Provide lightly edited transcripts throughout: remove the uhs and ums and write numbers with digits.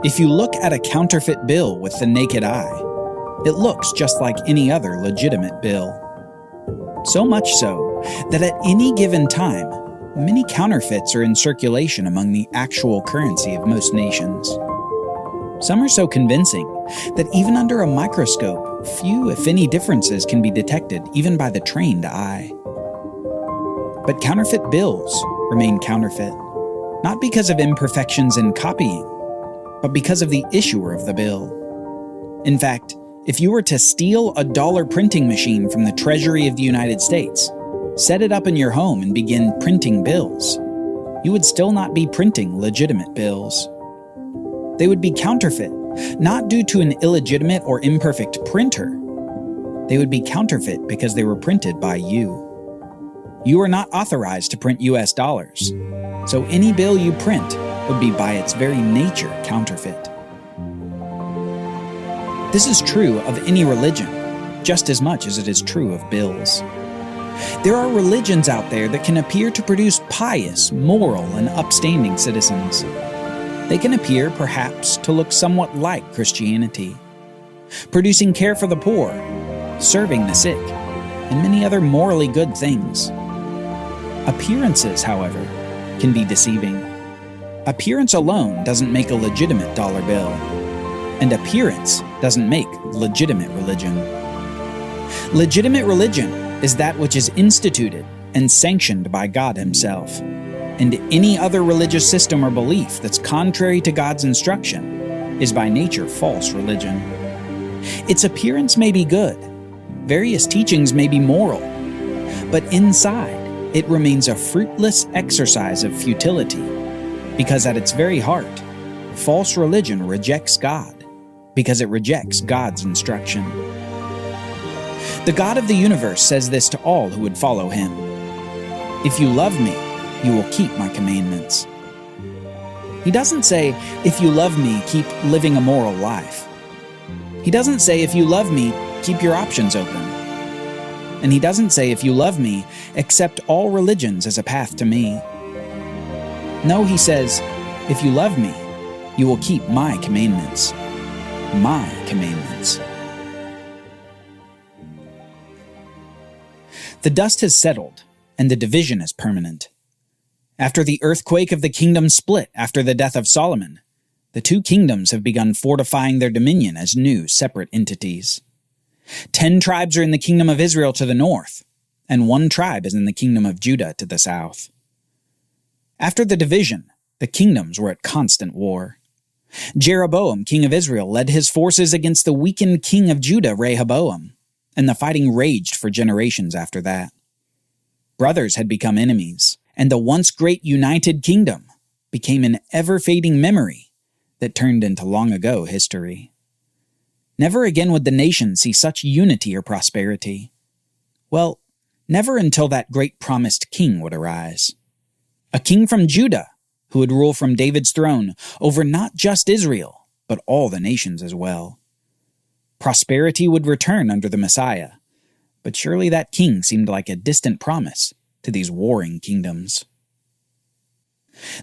If you look at a counterfeit bill with the naked eye, it looks just like any other legitimate bill. So much so that at any given time, many counterfeits are in circulation among the actual currency of most nations. Some are so convincing that even under a microscope, few if any differences can be detected even by the trained eye. But counterfeit bills remain counterfeit, not because of imperfections in copying, but because of the issuer of the bill. In fact, if you were to steal a dollar printing machine from the Treasury of the United States, set it up in your home and begin printing bills, you would still not be printing legitimate bills. They would be counterfeit, not due to an illegitimate or imperfect printer. They would be counterfeit because they were printed by you. You are not authorized to print US dollars, so any bill you print would be by its very nature counterfeit. This is true of any religion, just as much as it is true of bills. There are religions out there that can appear to produce pious, moral, and upstanding citizens. They can appear, perhaps, to look somewhat like Christianity, producing care for the poor, serving the sick, and many other morally good things. Appearances, however, can be deceiving. Appearance alone doesn't make a legitimate dollar bill, and appearance doesn't make legitimate religion. Legitimate religion is that which is instituted and sanctioned by God Himself, and any other religious system or belief that's contrary to God's instruction is by nature false religion. Its appearance may be good, various teachings may be moral, but inside it remains a fruitless exercise of futility, because at its very heart, false religion rejects God, because it rejects God's instruction. The God of the universe says this to all who would follow Him: "If you love me, you will keep my commandments." He doesn't say, "If you love me, keep living a moral life." He doesn't say, "If you love me, keep your options open." And He doesn't say, "If you love me, accept all religions as a path to me." No, He says, "If you love me, you will keep my commandments." My commandments. The dust has settled, and the division is permanent. After the earthquake of the kingdom split after the death of Solomon, the two kingdoms have begun fortifying their dominion as new separate entities. 10 tribes are in the kingdom of Israel to the north, and 1 tribe is in the kingdom of Judah to the south. After the division, the kingdoms were at constant war. Jeroboam, king of Israel, led his forces against the weakened king of Judah, Rehoboam, and the fighting raged for generations after that. Brothers had become enemies, and the once great united kingdom became an ever-fading memory that turned into long-ago history. Never again would the nation see such unity or prosperity. Well, never until that great promised king would arise. A king from Judah who would rule from David's throne over not just Israel, but all the nations as well. Prosperity would return under the Messiah, but surely that king seemed like a distant promise to these warring kingdoms.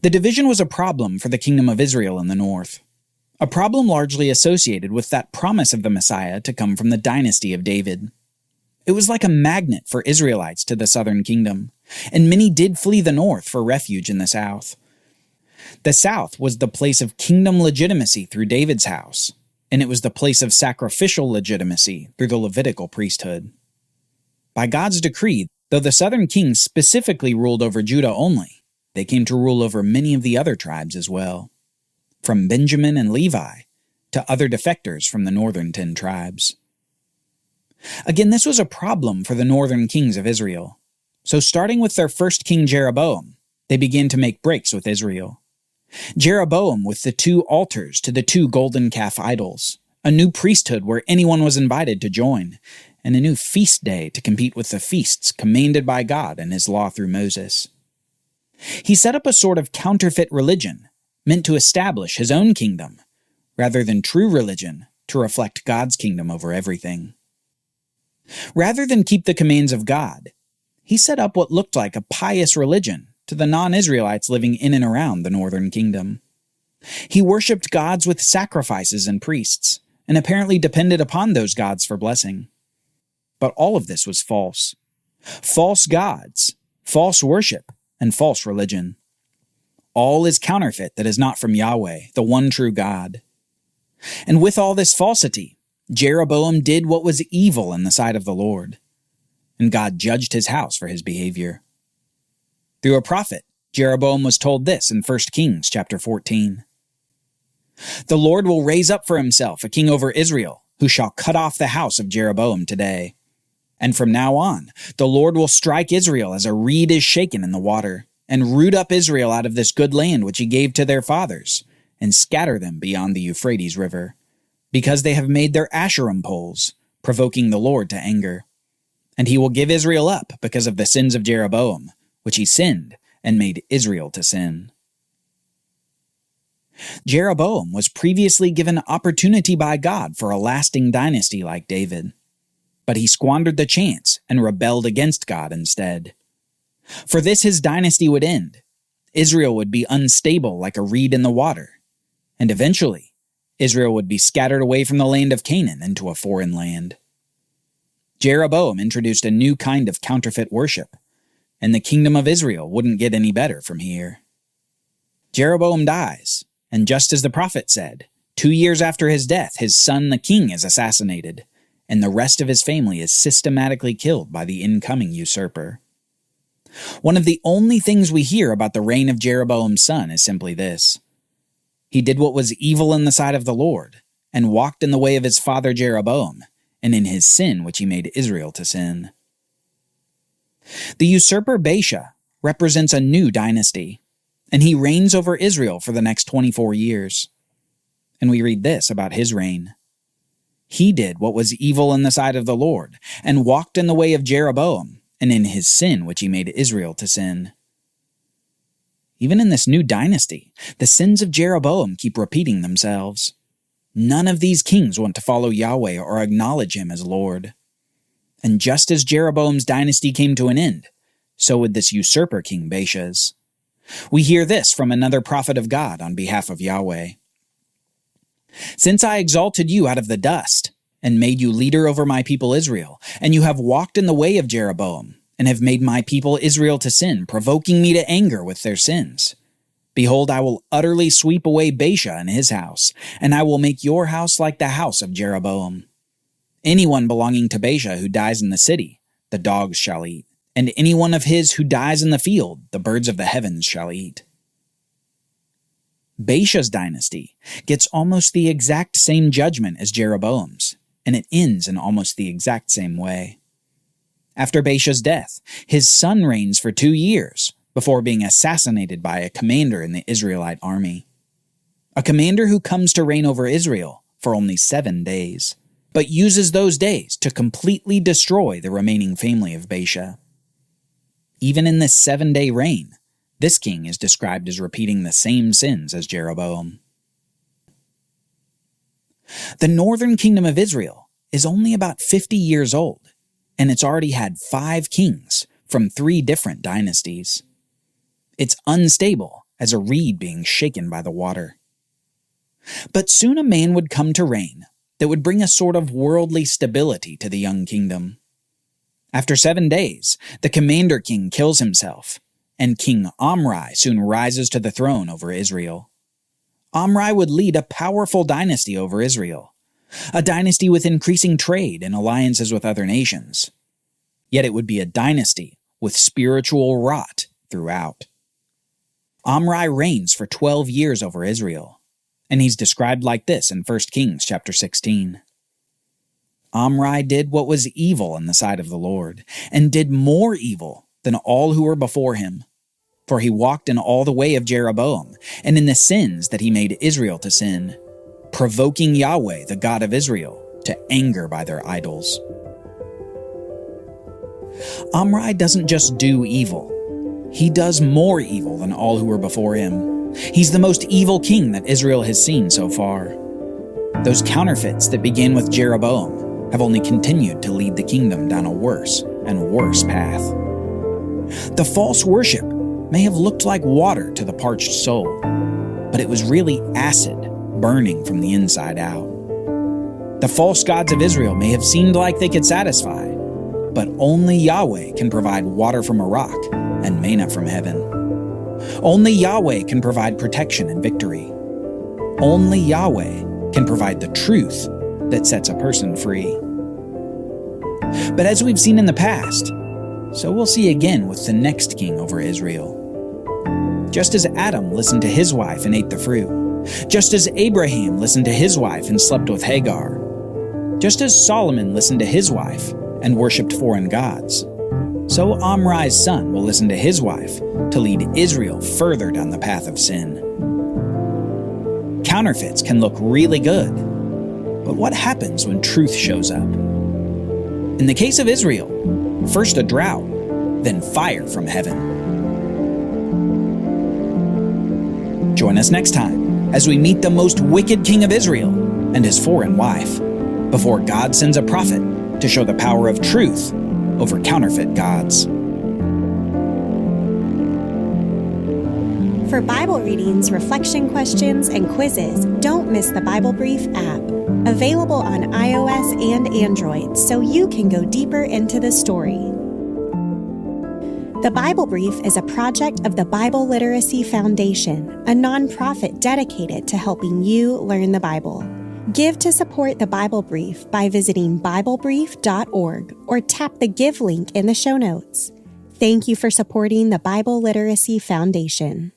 The division was a problem for the kingdom of Israel in the north, a problem largely associated with that promise of the Messiah to come from the dynasty of David. It was like a magnet for Israelites to the southern kingdom, and many did flee the north for refuge in the south. The south was the place of kingdom legitimacy through David's house, and it was the place of sacrificial legitimacy through the Levitical priesthood. By God's decree, though the southern kings specifically ruled over Judah only, they came to rule over many of the other tribes as well, from Benjamin and Levi to other defectors from the northern 10 tribes. Again, this was a problem for the northern kings of Israel. So starting with their first king Jeroboam, they began to make breaks with Israel. Jeroboam with the 2 altars to the 2 golden calf idols, a new priesthood where anyone was invited to join, and a new feast day to compete with the feasts commanded by God and His law through Moses. He set up a sort of counterfeit religion meant to establish His own kingdom, rather than true religion to reflect God's kingdom over everything. Rather than keep the commands of God, he set up what looked like a pious religion to the non-Israelites living in and around the northern kingdom. He worshipped gods with sacrifices and priests, and apparently depended upon those gods for blessing. But all of this was false. False gods, false worship, and false religion. All is counterfeit that is not from Yahweh, the one true God. And with all this falsity, Jeroboam did what was evil in the sight of the Lord, and God judged his house for his behavior. Through a prophet, Jeroboam was told this in 1 Kings chapter 14. The Lord will raise up for himself a king over Israel, who shall cut off the house of Jeroboam today. And from now on, the Lord will strike Israel as a reed is shaken in the water, and root up Israel out of this good land which he gave to their fathers, and scatter them beyond the Euphrates River, because they have made their Asherim poles, provoking the Lord to anger. And he will give Israel up because of the sins of Jeroboam, which he sinned and made Israel to sin. Jeroboam was previously given opportunity by God for a lasting dynasty like David, but he squandered the chance and rebelled against God instead. For this his dynasty would end. Israel would be unstable like a reed in the water, and eventually Israel would be scattered away from the land of Canaan into a foreign land. Jeroboam introduced a new kind of counterfeit worship, and the kingdom of Israel wouldn't get any better from here. Jeroboam dies, and just as the prophet said, 2 years after his death, his son the king is assassinated, and the rest of his family is systematically killed by the incoming usurper. One of the only things we hear about the reign of Jeroboam's son is simply this: he did what was evil in the sight of the Lord, and walked in the way of his father Jeroboam, and in his sin which he made Israel to sin. The usurper Baasha represents a new dynasty, and he reigns over Israel for the next 24 years. And we read this about his reign. He did what was evil in the sight of the Lord, and walked in the way of Jeroboam, and in his sin which he made Israel to sin. Even in this new dynasty, the sins of Jeroboam keep repeating themselves. None of these kings want to follow Yahweh or acknowledge him as Lord. And just as Jeroboam's dynasty came to an end, so would this usurper king Baasha's. We hear this from another prophet of God on behalf of Yahweh. Since I exalted you out of the dust, and made you leader over my people Israel, and you have walked in the way of Jeroboam, and have made my people Israel to sin, provoking me to anger with their sins, behold, I will utterly sweep away Baasha and his house, and I will make your house like the house of Jeroboam. Anyone belonging to Baasha who dies in the city, the dogs shall eat, and anyone of his who dies in the field, the birds of the heavens shall eat. Baasha's dynasty gets almost the exact same judgment as Jeroboam's, and it ends in almost the exact same way. After Baasha's death, his son reigns for 2 years before being assassinated by a commander in the Israelite army. A commander who comes to reign over Israel for only 7 days, but uses those days to completely destroy the remaining family of Baasha. Even in this 7-day reign, this king is described as repeating the same sins as Jeroboam. The northern kingdom of Israel is only about 50 years old, and it's already had 5 kings from 3 different dynasties. It's unstable as a reed being shaken by the water. But soon a man would come to reign that would bring a sort of worldly stability to the young kingdom. After 7 days, the commander king kills himself, and King Omri soon rises to the throne over Israel. Omri would lead a powerful dynasty over Israel, a dynasty with increasing trade and alliances with other nations. Yet it would be a dynasty with spiritual rot throughout. Omri reigns for 12 years over Israel, and he's described like this in 1 Kings chapter 16. Omri did what was evil in the sight of the Lord, and did more evil than all who were before him. For he walked in all the way of Jeroboam, and in the sins that he made Israel to sin, provoking Yahweh, the God of Israel, to anger by their idols. Omri doesn't just do evil. He does more evil than all who were before him. He's the most evil king that Israel has seen so far. Those counterfeits that began with Jeroboam have only continued to lead the kingdom down a worse and worse path. The false worship may have looked like water to the parched soul, but it was really acid burning from the inside out. The false gods of Israel may have seemed like they could satisfy, but only Yahweh can provide water from a rock and manna from heaven. Only Yahweh can provide protection and victory. Only Yahweh can provide the truth that sets a person free. But as we've seen in the past, so we'll see again with the next king over Israel. Just as Adam listened to his wife and ate the fruit, just as Abraham listened to his wife and slept with Hagar, just as Solomon listened to his wife and worshipped foreign gods, so Omri's son will listen to his wife to lead Israel further down the path of sin. Counterfeits can look really good, but what happens when truth shows up? In the case of Israel, first a drought, then fire from heaven. Join us next time as we meet the most wicked king of Israel and his foreign wife, before God sends a prophet to show the power of truth over counterfeit gods. For Bible readings, reflection questions, and quizzes, don't miss the Bible Brief app. Available on iOS and Android, so you can go deeper into the story. The Bible Brief is a project of the Bible Literacy Foundation, a nonprofit dedicated to helping you learn the Bible. Give to support the Bible Brief by visiting BibleBrief.org or tap the Give link in the show notes. Thank you for supporting the Bible Literacy Foundation.